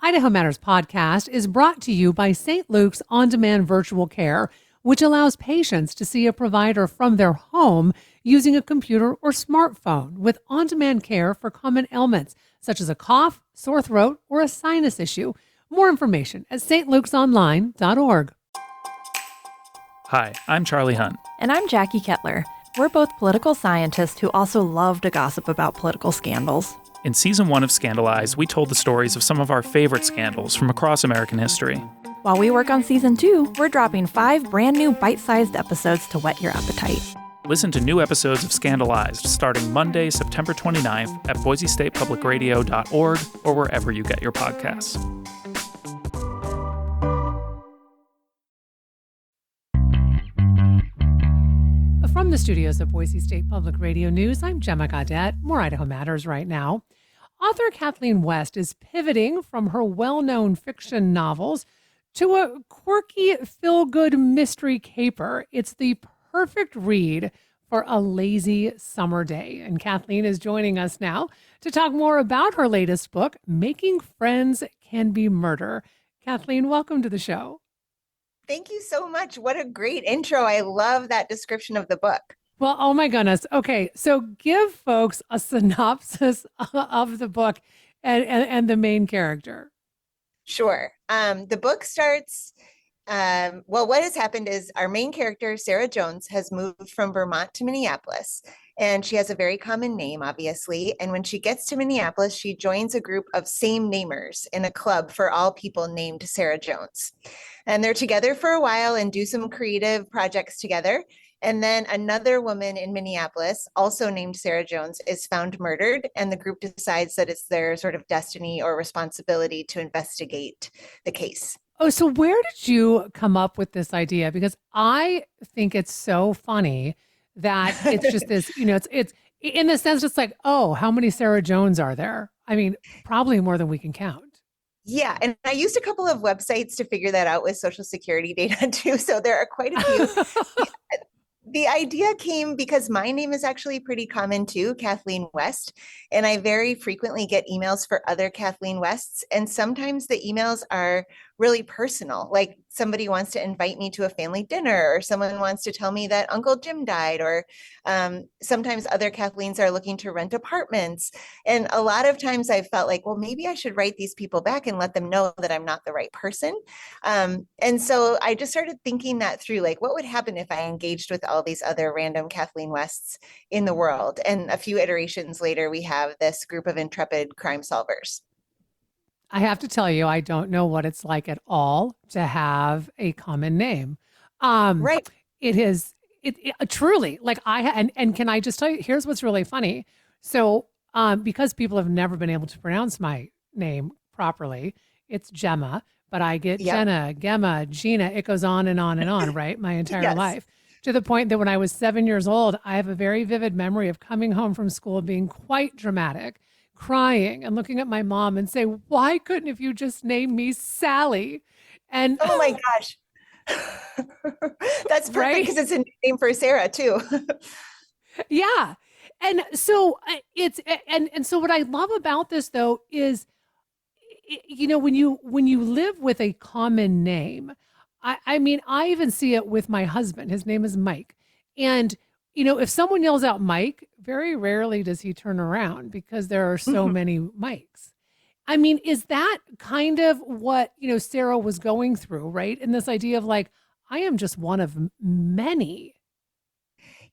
Idaho Matters podcast is brought to you by St. Luke's On-Demand Virtual Care, which allows patients to see a provider from their home using a computer or smartphone with on-demand care for common ailments, such as a cough, sore throat, or a sinus issue. More information at stlukesonline.org. Hi, I'm Charlie Hunt. And I'm Jackie Kettler. We're both political scientists who also love to gossip about political scandals. In Season 1 of Scandalized, we told the stories of some of our favorite scandals from across American history. While we work on Season 2, we're dropping 5 brand new bite-sized episodes to whet your appetite. Listen to new episodes of Scandalized starting Monday, September 29th at boisestatepublicradio.org or wherever you get your podcasts. From the studios of Boise State Public Radio News, I'm Gemma Gaudette. More Idaho Matters right now. Author Kathleen West is pivoting from her well-known fiction novels to a quirky, feel-good mystery caper. It's the perfect read for a lazy summer day. And Kathleen is joining us now to talk more about her latest book, Making Friends Can Be Murder. Kathleen, welcome to the show. Thank you so much. What a great intro. I love that description of the book. Well, oh my goodness. Okay, so give folks a synopsis of the book and the main character. Sure. The book starts, what has happened is our main character, Sarah Jones, has moved from Vermont to Minneapolis. And she has a very common name, obviously. And when she gets to Minneapolis, she joins a group of same namers in a club for all people named Sarah Jones. And they're together for a while and do some creative projects together. And then another woman in Minneapolis, also named Sarah Jones, is found murdered. And the group decides that it's their sort of destiny or responsibility to investigate the case. Oh, so where did you come up with this idea? Because I think it's so funny that it's just this, it's in the sense, it's like, oh, how many Sarah Jones are there? I mean, probably more than we can count. Yeah. And I used a couple of websites to figure that out with Social Security data too. So there are quite a few. The idea came because my name is actually pretty common too, Kathleen West. And I very frequently get emails for other Kathleen Wests. And sometimes the emails are really personal. Like somebody wants to invite me to a family dinner, or someone wants to tell me that Uncle Jim died, or sometimes other Kathleens are looking to rent apartments. And a lot of times I felt like, well, maybe I should write these people back and let them know that I'm not the right person. And so I just started thinking that through, like, what would happen if I engaged with all these other random Kathleen Wests in the world? And a few iterations later, we have this group of intrepid crime solvers. I have to tell you, I don't know what it's like at all to have a common name. Right. It is truly like and can I just tell you, here's what's really funny. So because people have never been able to pronounce my name properly, it's Gemma, but I get Jenna, Gemma, Gina, it goes on and on and on, right? My entire life. To the point that when I was 7 years old, I have a very vivid memory of coming home from school being quite dramatic, crying and looking at my mom and say, why couldn't have you just named me Sally? And oh my gosh. That's perfect because it's a name for Sarah too. Yeah. And so and so what I love about this though is, when you live with a common name, I mean, I even see it with my husband. His name is Mike. And if someone yells out Mike, very rarely does he turn around because there are so many Mikes. I mean, is that kind of what, Sarah was going through, right? And this idea of like, I am just one of many.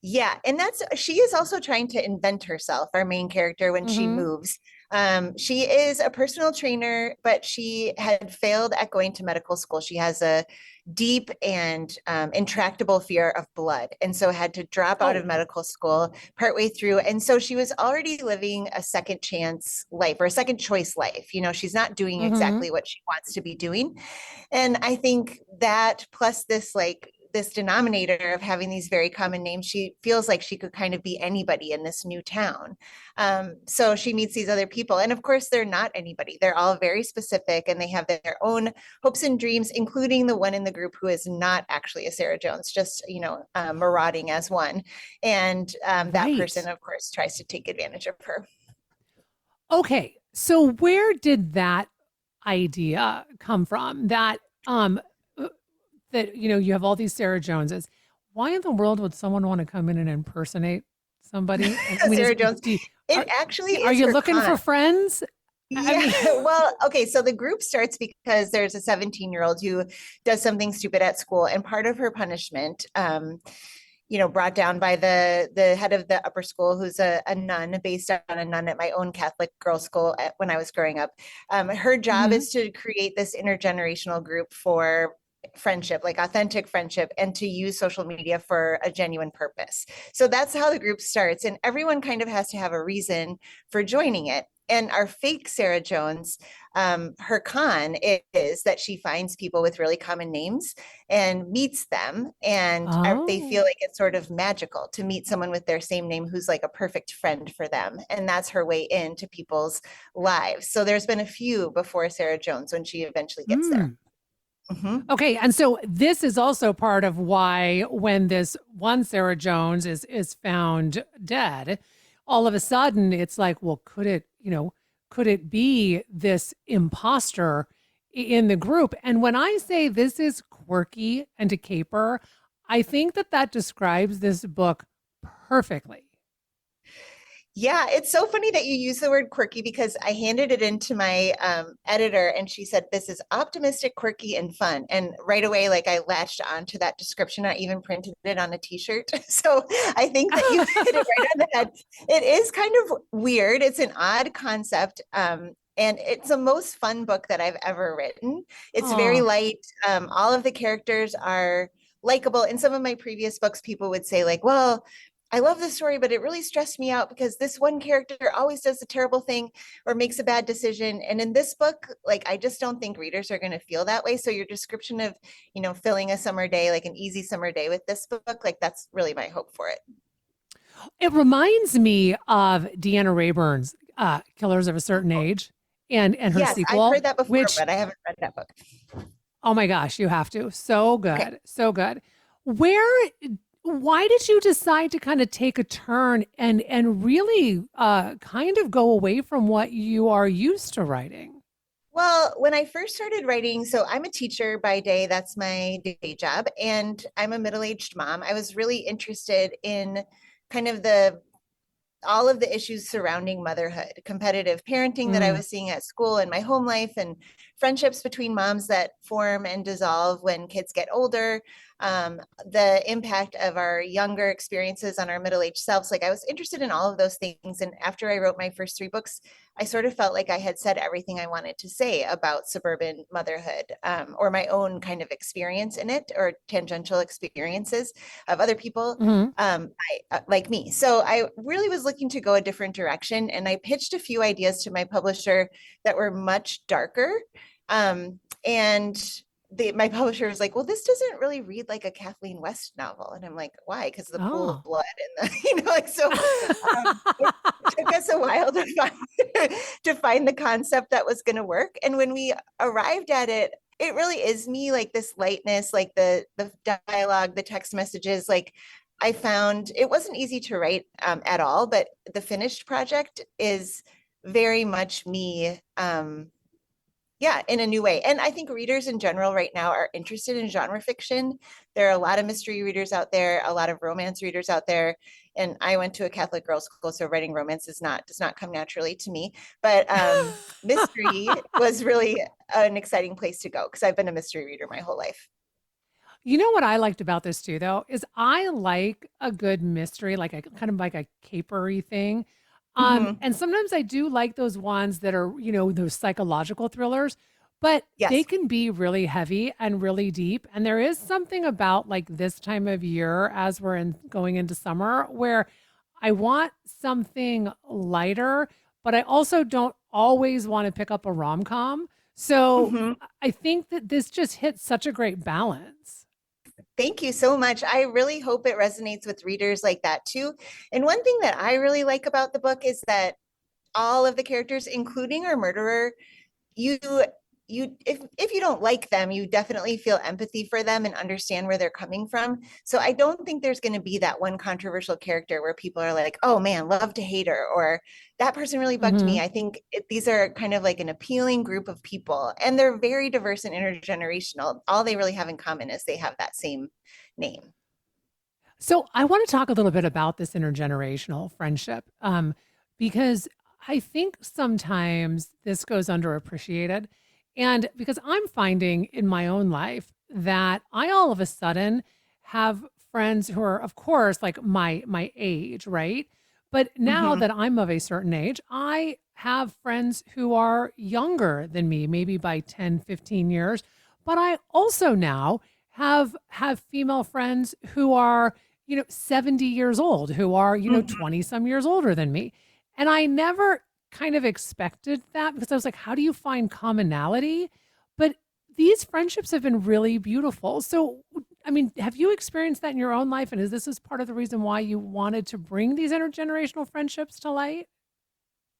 Yeah. And she is also trying to invent herself, our main character, when she moves. She is a personal trainer, but she had failed at going to medical school. She has a deep and intractable fear of blood, and so had to drop out of medical school partway through. And so she was already living a second chance life or a second choice life. She's not doing exactly what she wants to be doing. And I think that plus this denominator of having these very common names, she feels like she could kind of be anybody in this new town. So she meets these other people. And of course, they're not anybody. They're all very specific and they have their own hopes and dreams, including the one in the group who is not actually a Sarah Jones, just, marauding as one. And that person, of course, tries to take advantage of her. Okay. So where did that idea come from? Uh, that you have all these Sarah Joneses. Why in the world would someone want to come in and impersonate somebody? I mean, Sarah Jones. It are, actually are is you her looking con. for friends? I Yeah, mean, well, okay, so the group starts because there's a 17-year-old who does something stupid at school, and part of her punishment, brought down by the head of the upper school, who's a nun, based on a nun at my own Catholic girls' school when I was growing up. Her job mhm. is to create this intergenerational group for friendship, like authentic friendship, and to use social media for a genuine purpose. So that's how the group starts, and everyone kind of has to have a reason for joining it. And our fake Sarah Jones, her con is that she finds people with really common names and meets them, and they feel Oh. like it's sort of magical to meet someone with their same name who's like a perfect friend for them, and that's her way into people's lives. So there's been a few before Sarah Jones when she eventually gets there. Mm. Mm-hmm. Okay, and so this is also part of why when this one Sarah Jones is found dead, all of a sudden it's like, well, could it be this imposter in the group? And when I say this is quirky and a caper, I think that that describes this book perfectly. Yeah, it's so funny that you use the word quirky, because I handed it into my editor and she said, this is optimistic, quirky, and fun. And right away, like, I latched onto that description. I even printed it on a t-shirt. So I think that you hit it right on the head. It is kind of weird. It's an odd concept. And it's the most fun book that I've ever written. It's very Oh, light. All of the characters are likable. In some of my previous books, people would say, like, well, I love the story, but it really stressed me out because this one character always does a terrible thing or makes a bad decision. And in this book, like, I just don't think readers are going to feel that way. So your description of, filling a summer day, like an easy summer day with this book, like, that's really my hope for it. it reminds me of Deanna Rayburn's Killers of a Certain Age and her Yes, I've sequel, heard that before, which but I haven't read that book. oh my gosh, you have to. So Okay. good. So good. Where why did you decide to kind of take a turn and really kind of go away from what you are used to writing? Well, when I first started writing, so I'm a teacher by day, that's my day job, and I'm a middle-aged mom. I was really interested in kind of the all of the issues surrounding motherhood, competitive parenting that I Mm, was seeing at school and my home life, and friendships between moms that form and dissolve when kids get older, the impact of our younger experiences on our middle-aged selves. Like, I was interested in all of those things. And after I wrote my first three books, I sort of felt like I had said everything I wanted to say about suburban motherhood, or my own kind of experience in it, or tangential experiences of other people, mhm. like me. So I really was looking to go a different direction, and I pitched a few ideas to my publisher that were much darker. And my publisher was like, well, this doesn't really read like a Kathleen West novel. And I'm like, why? Because the pool of Oh. blood and the, like, so it took us a while to to find the concept that was going to work. And when we arrived at it, it really is me, like this lightness, like the dialogue, the text messages, like, I found it wasn't easy to write at all, but the finished project is very much me, yeah, in a new way. And I think readers in general right now are interested in genre fiction. There are a lot of mystery readers out there, a lot of romance readers out there. And I went to a Catholic girls' school, so writing romance does not come naturally to me. But mystery was really an exciting place to go because I've been a mystery reader my whole life. You know what I liked about this too, though, is I like a good mystery, like a kind of like a capery thing. Mhm. And sometimes I do like those ones that are, those psychological thrillers, but they Yes. can be really heavy and really deep. And there is something about like this time of year as we're going into summer where I want something lighter, but I also don't always want to pick up a rom-com. So Mhm. I think that this just hits such a great balance. Thank you so much. I really hope it resonates with readers like that too. And one thing that I really like about the book is that all of the characters, including our murderer, you if you don't like them, you definitely feel empathy for them and understand where they're coming from. So I don't think there's going to be that one controversial character where people are like, oh man, love to hate her, or that person really bugged me. I think these are kind of like an appealing group of people, and they're very diverse and intergenerational. All they really have in common is they have that same name. So I want to talk a little bit about this intergenerational friendship, because I think sometimes this goes underappreciated. And because I'm finding in my own life that I all of a sudden have friends who are, of course, like my age, right? But now Mm-hmm. that I'm of a certain age, I have friends who are younger than me, maybe by 10, 15 years. But I also now have female friends who are, 70 years old, who are, 20 some years older than me. And I never kind of expected that because I was like, how do you find commonality? But these friendships have been really beautiful. So, I mean, have you experienced that in your own life? And is this part of the reason why you wanted to bring these intergenerational friendships to light?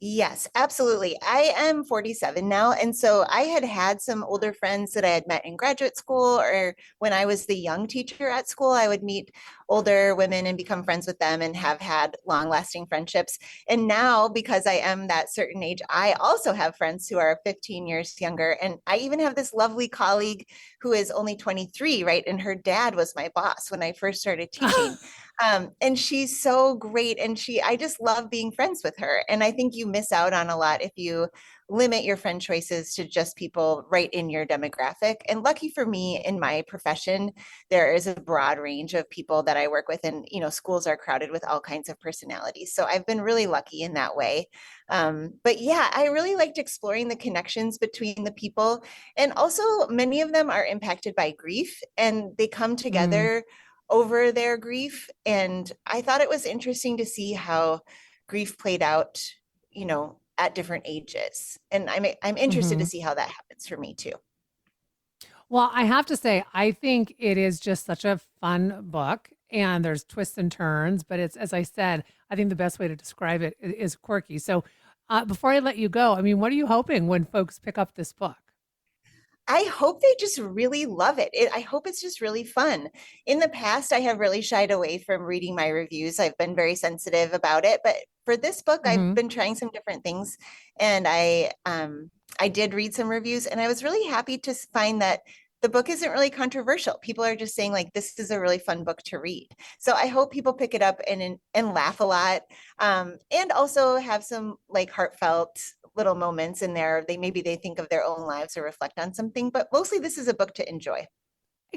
Yes, absolutely. I am 47 now. And so I had some older friends that I had met in graduate school, or when I was the young teacher at school, I would meet older women and become friends with them and have had long lasting friendships. And now, because I am that certain age, I also have friends who are 15 years younger. And I even have this lovely colleague who is only 23, right? And her dad was my boss when I first started teaching. And she's so great. And I just love being friends with her. And I think you miss out on a lot if you limit your friend choices to just people right in your demographic. And lucky for me, in my profession, there is a broad range of people that I work with. And, schools are crowded with all kinds of personalities. So I've been really lucky in that way. But yeah, I really liked exploring the connections between the people. And also, many of them are impacted by grief, and they come Mm, together over their grief. And I thought it was interesting to see how grief played out, at different ages. And I'm interested to mhm. see how that happens for me too. Well, I have to say, I think it is just such a fun book and there's twists and turns, but it's, as I said, I think the best way to describe it is quirky. So, before I let you go, I mean, what are you hoping when folks pick up this book? I hope they just really love it. I hope it's just really fun. In the past, I have really shied away from reading my reviews. I've been very sensitive about it, but for this book, I've Hmm. been trying some different things, and I did read some reviews, and I was really happy to find that the book isn't really controversial. People are just saying like this is a really fun book to read. So I hope people pick it up and laugh a lot, and also have some like heartfelt little moments in there. Maybe they think of their own lives or reflect on something, but mostly this is a book to enjoy.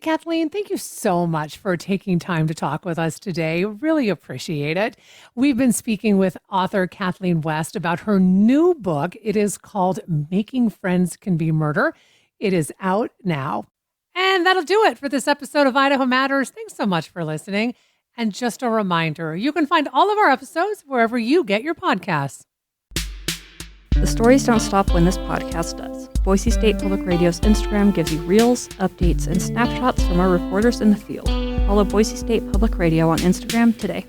Kathleen, thank you so much for taking time to talk with us today. Really appreciate it. We've been speaking with author Kathleen West about her new book. It is called Making Friends Can Be Murder. It is out now. And that'll do it for this episode of Idaho Matters. Thanks so much for listening. And just a reminder, you can find all of our episodes wherever you get your podcasts. The stories don't stop when this podcast does. Boise State Public Radio's Instagram gives you reels, updates, and snapshots from our reporters in the field. Follow Boise State Public Radio on Instagram today.